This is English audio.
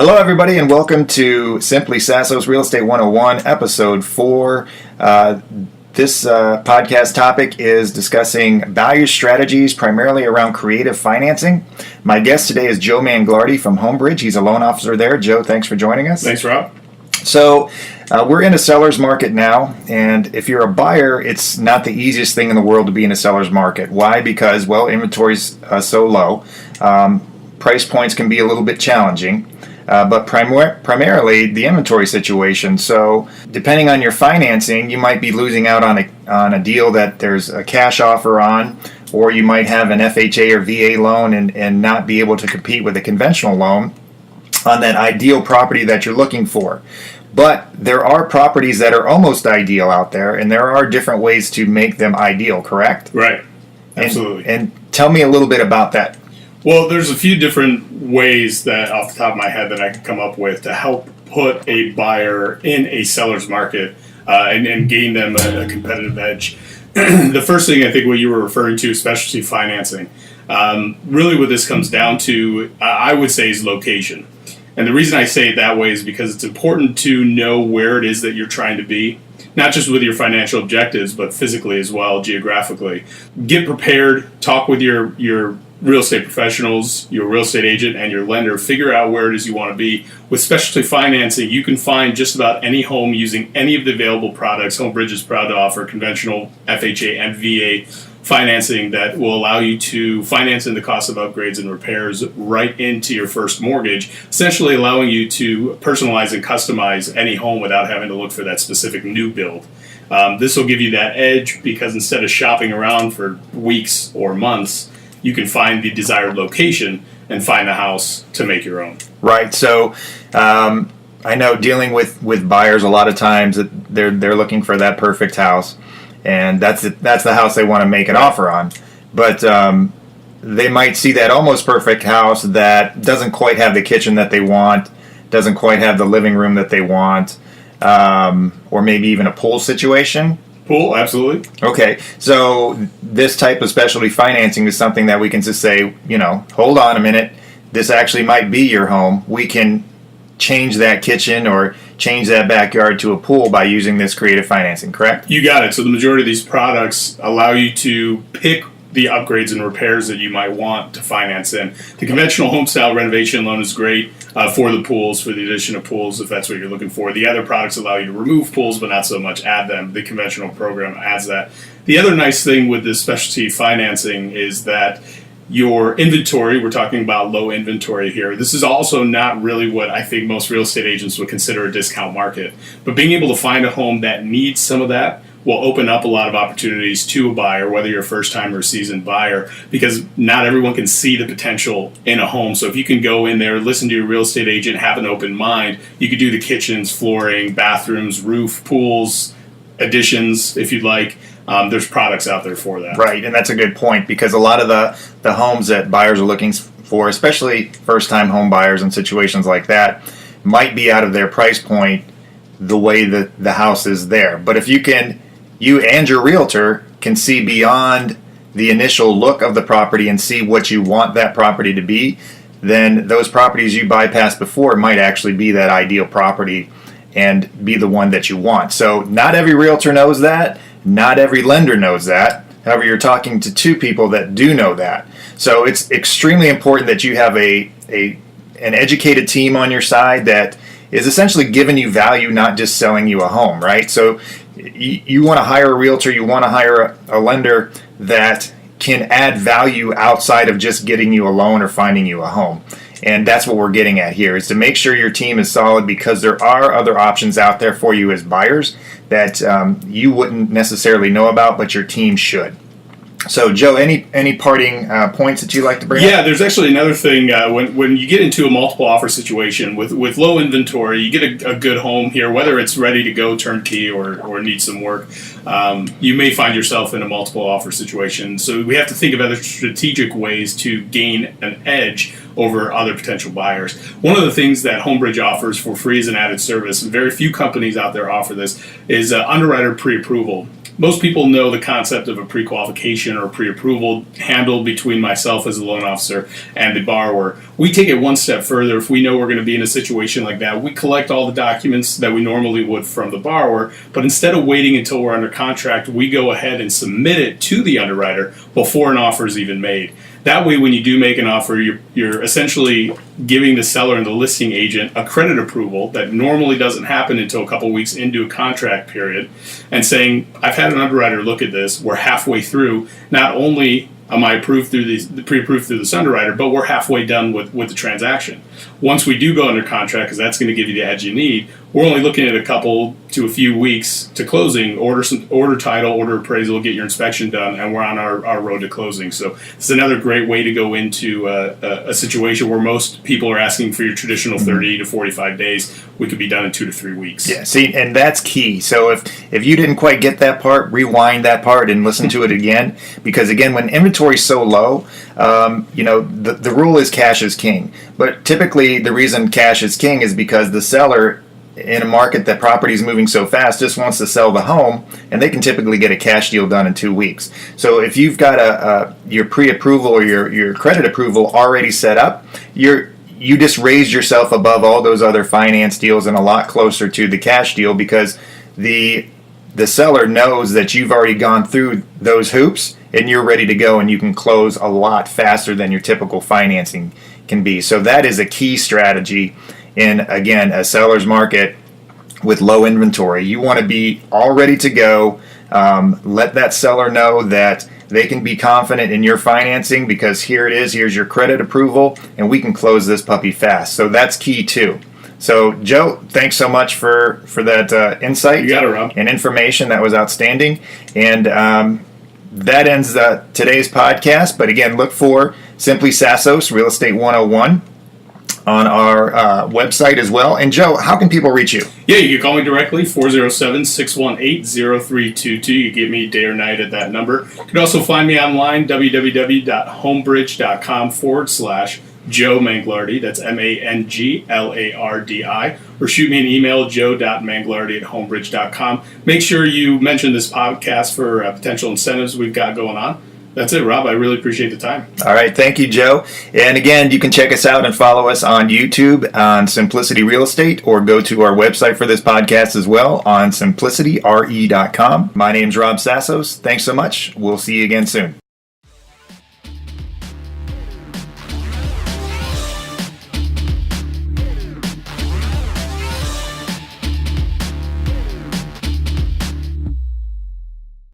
Hello, everybody, and welcome to Simply Sassos Real Estate 101, Episode 4. This podcast topic is discussing value strategies, primarily around creative financing. My guest today is Joe Manglardi from Homebridge. He's a loan officer there. Joe, thanks for joining us. Thanks, Rob. So we're in a seller's market now, and if you're a buyer, it's not the easiest thing in the world to be in a seller's market. Why? Because, well, inventory's so low. Price points can be a little bit challenging. But primarily the inventory situation. So depending on your financing, you might be losing out on a deal that there's a cash offer on, or you might have an FHA or VA loan and not be able to compete with a conventional loan on that ideal property that you're looking for. But there are properties that are almost ideal out there, and there are different ways to make them ideal, correct? Right. Absolutely. And tell me a little bit about that. Well, there's a few different ways that off the top of my head that I can come up with to help put a buyer in a seller's market and gain them a competitive edge. The first thing I think what you were referring to is specialty financing. Really what this comes down to, I would say, is location. And the reason I say it that way is because it's important to know where it is that you're trying to be, not just with your financial objectives, but physically as well, geographically. Get prepared, talk with your real estate professionals, your real estate agent, and your lender. Figure out where it is you want to be. With specialty financing, you can find just about any home using any of the available products. Homebridge is proud to offer conventional FHA and VA financing that will allow you to finance in the cost of upgrades and repairs right into your first mortgage, essentially allowing you to personalize and customize any home without having to look for that specific new build. This will give you that edge because instead of shopping around for weeks or months, you can find the desired location and find a house to make your own. Right. So I know dealing with buyers, a lot of times that they're looking for that perfect house, and that's the house they want to make an offer on. But they might see that almost perfect house that doesn't quite have the kitchen that they want, doesn't quite have the living room that they want, or maybe even a pool situation. Pool, absolutely. Okay, so this type of specialty financing is something that we can just say, hold on a minute, this actually might be your home. We can change that kitchen or change that backyard to a pool by using this creative financing, correct? You got it. So the majority of these products allow you to pick the upgrades and repairs that you might want to finance in. The conventional home style renovation loan is great for the pools, for the addition of pools, if that's what you're looking for. The other products allow you to remove pools, but not so much add them. The conventional program adds that. The other nice thing with this specialty financing is that your inventory, we're talking about low inventory here. This is also not really what I think most real estate agents would consider a discount market. But being able to find a home that needs some of that will open up a lot of opportunities to a buyer, whether you're a first-time or seasoned buyer, because not everyone can see the potential in a home. So if you can go in there, listen to your real estate agent, have an open mind, you could do the kitchens, flooring, bathrooms, roof, pools, additions, if you'd like. There's products out there for that. Right, and that's a good point, because a lot of the homes that buyers are looking for, especially first-time home buyers in situations like that, might be out of their price point the way that the house is there. But if you and your realtor can see beyond the initial look of the property and see what you want that property to be, then those properties you bypassed before might actually be that ideal property and be the one that you want. So not every realtor knows that. Not every lender knows that. However, you're talking to two people that do know that. So it's extremely important that you have an educated team on your side that is essentially giving you value, not just selling you a home, right? So you want to hire a realtor, you want to hire a lender that can add value outside of just getting you a loan or finding you a home. And that's what we're getting at here, is to make sure your team is solid, because there are other options out there for you as buyers that you wouldn't necessarily know about, but your team should. So, Joe, any parting points that you'd like to bring up? Yeah, there's actually another thing. When you get into a multiple offer situation with low inventory, you get a good home here, whether it's ready to go turnkey or needs some work, you may find yourself in a multiple offer situation. So we have to think of other strategic ways to gain an edge over other potential buyers. One of the things that Homebridge offers for free as an added service, and very few companies out there offer this, is underwriter pre-approval. most people know the concept of a pre-qualification or pre-approval handled between myself as a loan officer and the borrower. We take it one step further. If we know we're going to be in a situation like that, we collect all the documents that we normally would from the borrower, but instead of waiting until we're under contract, we go ahead and submit it to the underwriter before an offer is even made. That way, when you do make an offer, you're essentially giving the seller and the listing agent a credit approval that normally doesn't happen until a couple weeks into a contract period, and saying, I've had an underwriter look at this, we're halfway through, not only am I approved through the pre-approved through this underwriter, but we're halfway done with the transaction. Once we do go under contract, because that's going to give you the edge you need, we're only looking at a couple to a few weeks to closing, order title, order appraisal, get your inspection done, and we're on our road to closing. So it's another great way to go into a situation where most people are asking for your traditional 30 to 45 days. We could be done in 2 to 3 weeks. Yeah, see, and that's key. So if you didn't quite get that part, rewind that part and listen to it again. Because again, when inventory is so low, the rule is cash is king. But typically, the reason cash is king is because the seller, in a market that property is moving so fast, just wants to sell the home, and they can typically get a cash deal done in 2 weeks. So if you've got your pre-approval or your credit approval already set up, you just raised yourself above all those other finance deals and a lot closer to the cash deal, because the seller knows that you've already gone through those hoops and you're ready to go, and you can close a lot faster than your typical financing can be. So that is a key strategy in, again, a seller's market with low inventory. You want to be all ready to go. Let that seller know that they can be confident in your financing, because here it is, here's your credit approval, and we can close this puppy fast. So that's key too. So Joe, thanks so much for that insight. You got it, Rob. And information. That was outstanding. And that ends today's podcast. But again, look for Simply Sassos Real Estate 101 on our website as well. And Joe, how can people reach you? Yeah, you can call me directly, 407-618-0322. You can get me day or night at that number. You can also find me online, www.homebridge.com/Joe Manglardi. That's Manglardi. Or shoot me an email, joe.manglardi@homebridge.com. Make sure you mention this podcast for potential incentives we've got going on. That's it, Rob. I really appreciate the time. All right. Thank you, Joe. And again, you can check us out and follow us on YouTube on Simplicity Real Estate, or go to our website for this podcast as well on simplicityre.com. My name's Rob Sassos. Thanks so much. We'll see you again soon.